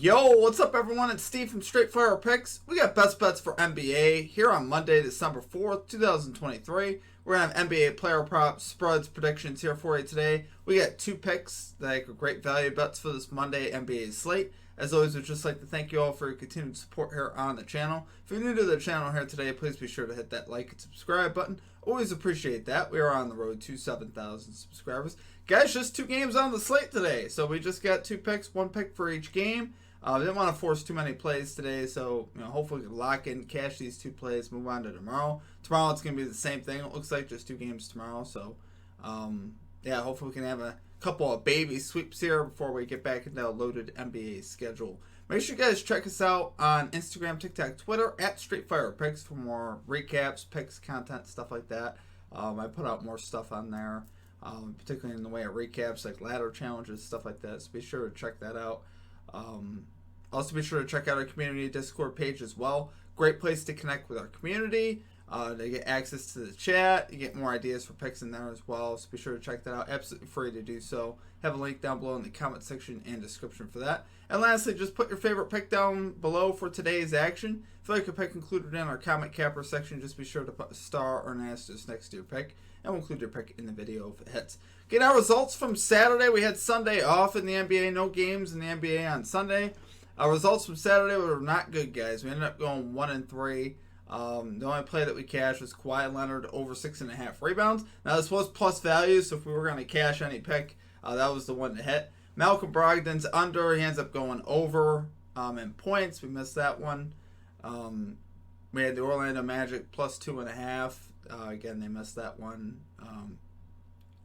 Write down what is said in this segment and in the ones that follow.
Yo, what's up everyone? It's Steve from Straight Fire Picks. We got best bets for NBA here on Monday, December 4th, 2023. We're going to have NBA player props, spreads, predictions here for you today. We got two picks that are great value bets for this Monday NBA slate. As always, we'd just like to thank you all for your continued support here on the channel. If you're new to the channel here today, please be sure to hit that like and subscribe button. Always appreciate that. We are on the road to 7,000 subscribers. Guys, just two games on the slate today. So we just got two picks, one pick for each game. Didn't want to force too many plays today, so hopefully we can lock in, cash these two plays, move on to tomorrow. Tomorrow it's going to be the same thing. It looks like just two games tomorrow. So, hopefully we can have a couple of baby sweeps here before we get back into a loaded NBA schedule. Make sure you guys check us out on Instagram, TikTok, Twitter, at StraightFirePicks for more recaps, picks, content, stuff like that. I put out more stuff on there, particularly in the way of recaps, like ladder challenges, stuff like that. So be sure to check that out. Also be sure to check out our community Discord page as well. Great place to connect with our community. To get access to the chat. You get more ideas for picks in there as well. So be sure to check that out. Absolutely free to do so. Have a link down below in the comment section and description for that. And lastly, just put your favorite pick down below for today's action. If you like a pick included in our comment capper section, just be sure to put a star or an asterisk next to your pick. And we'll include your pick in the video if it hits. Get our results from Saturday. We had Sunday off in the NBA. No games in the NBA on Sunday. Our results from Saturday were not good, guys. We ended up going 1-3. The only play that we cashed was Kawhi Leonard over 6.5 rebounds. Now this was plus value, so if we were going to cash any pick, that was the one to hit. Malcolm Brogdon's under. He ends up going over in points. We missed that one. We had the Orlando Magic plus 2.5. Again, they missed that one.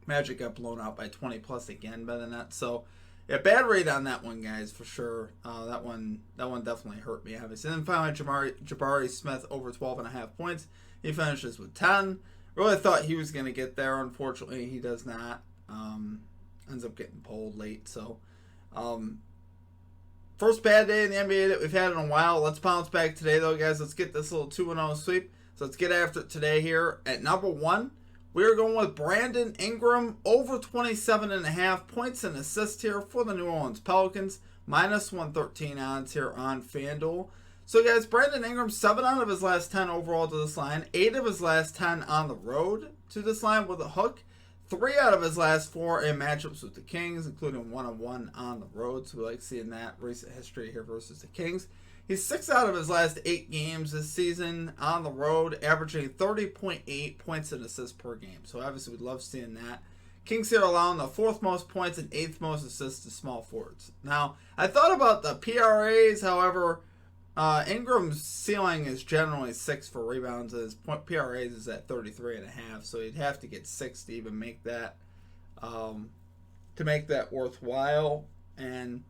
Magic got blown out by 20 plus again by the net. So yeah, bad rate on that one, guys, for sure. That one definitely hurt me, obviously. And then finally, Jabari Smith over 12.5 points. He finishes with 10. Really thought he was going to get there. Unfortunately, he does not. Ends up getting pulled late. So, first bad day in the NBA that we've had in a while. Let's bounce back today, though, guys. Let's get this little 2-0 sweep. So let's get after it today here. At number one, we are going with Brandon Ingram over 27.5 points and assists here for the New Orleans Pelicans. Minus 113 odds here on FanDuel. So guys, Brandon Ingram, 7 out of his last 10 overall to this line. 8 of his last 10 on the road to this line with a hook. 3 out of his last 4 in matchups with the Kings, including 1-1 on the road. So we like seeing that recent history here versus the Kings. He's 6 out of his last 8 games this season on the road, averaging 30.8 points and assists per game. So obviously we'd love seeing that. Kings here allowing the 4th most points and 8th most assists to small forwards. Now, I thought about the PRAs, however, Ingram's ceiling is generally 6 for rebounds. His PRAs is at 33.5, so he'd have to get 6 to even make that worthwhile. And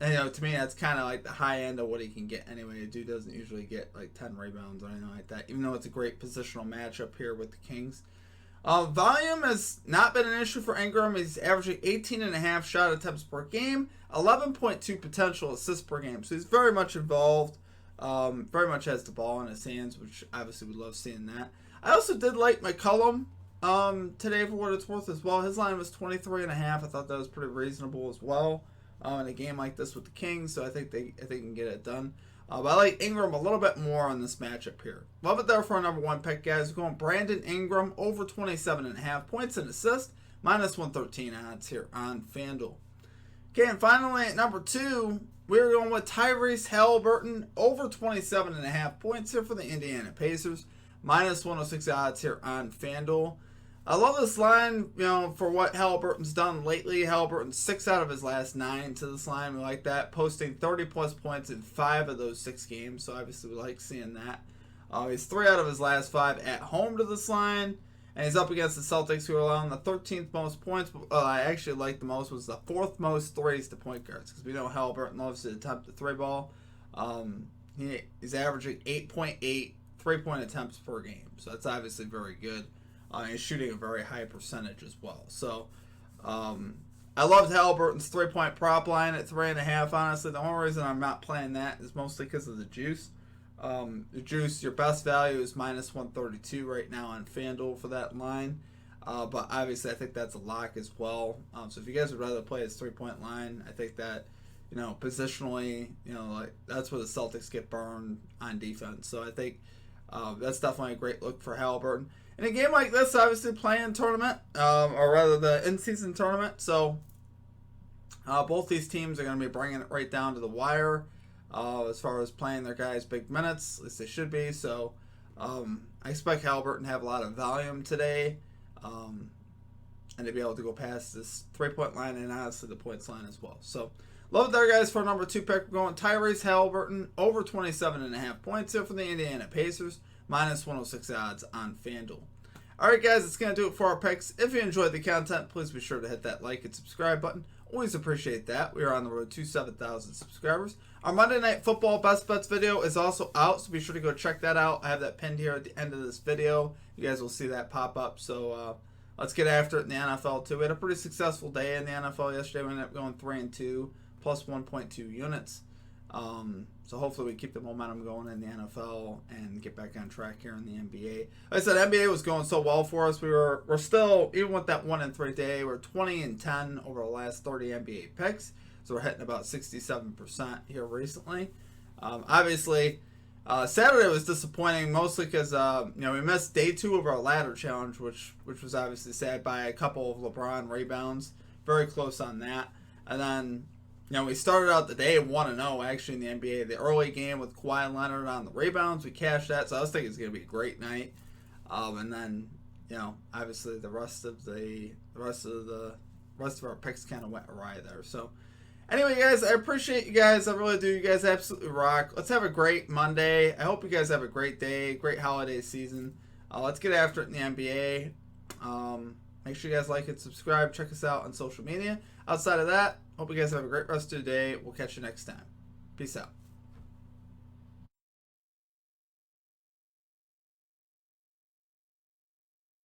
to me, that's kind of like the high end of what he can get anyway. The dude doesn't usually get like 10 rebounds or anything like that, even though it's a great positional matchup here with the Kings. Volume has not been an issue for Ingram. He's averaging 18.5 shot attempts per game, 11.2 potential assists per game. So he's very much involved, very much has the ball in his hands, which obviously we love seeing that. I also did like McCollum today for what it's worth as well. His line was 23.5. I thought that was pretty reasonable as well. In a game like this with the Kings, so I think they can get it done. But I like Ingram a little bit more on this matchup here. Love it there for our number one pick, guys. We're going Brandon Ingram over 27.5 points and assists, minus 113 odds here on FanDuel. Okay, and finally at number 2, we're going with Tyrese Halliburton over 27.5 points here for the Indiana Pacers, minus 106 odds here on FanDuel. I love this line, for what Halliburton's done lately. Halliburton's 6 out of his last 9 to this line. We like that. Posting 30-plus points in 5 of those 6 games, so obviously we like seeing that. He's 3 out of his last 5 at home to this line, and he's up against the Celtics, who are allowing the 13th most points. I actually like the most was the 4th most threes to point guards, because we know Halliburton loves to attempt the 3-ball. He's averaging 8.8 3-point attempts per game, so that's obviously very good. He's shooting a very high percentage as well. So, I loved Halliburton's 3-point prop line at 3.5. Honestly, the only reason I'm not playing that is mostly because of the juice. The juice, your best value is minus 132 right now on FanDuel for that line. But obviously, I think that's a lock as well. So if you guys would rather play his 3-point line, I think that positionally, like that's where the Celtics get burned on defense. So I think that's definitely a great look for Halliburton. In a game like this, obviously playing tournament, or rather the in-season tournament. So both these teams are going to be bringing it right down to the wire as far as playing their guys big minutes. At least they should be. So I expect Halliburton to have a lot of volume today. And to be able to go past this 3-point line and honestly the points line as well. So, love it there, guys, for number 2 pick. We're going Tyrese Halliburton over 27.5 points here for the Indiana Pacers, minus 106 odds on FanDuel. All right, guys, it's going to do it for our picks. If you enjoyed the content, please be sure to hit that like and subscribe button. Always appreciate that. We are on the road to 7,000 subscribers. Our Monday Night Football Best Bets video is also out, so be sure to go check that out. I have that pinned here at the end of this video. You guys will see that pop up. So, let's get after it in the NFL, too. We had a pretty successful day in the NFL yesterday. We ended up going 3-2, plus 1.2 units. So hopefully we keep the momentum going in the NFL and get back on track here in the NBA. Like I said, NBA was going so well for us. We're still, even with that 1-3 day, we're 20-10 over the last 30 NBA picks. So we're hitting about 67% here recently. Obviously, Saturday was disappointing mostly because we missed day 2 of our ladder challenge, which was obviously sad by a couple of LeBron rebounds. Very close on that. And then we started out the day 1-0 actually in the NBA. The early game with Kawhi Leonard on the rebounds, we cashed that. So I was thinking it's going to be a great night. And then obviously the rest of our picks kind of went awry there. So. Anyway, guys, I appreciate you guys. I really do. You guys absolutely rock. Let's have a great Monday. I hope you guys have a great day, great holiday season. Let's get after it in the NBA. Make sure you guys like it, subscribe, check us out on social media. Outside of that, hope you guys have a great rest of the day. We'll catch you next time. Peace out.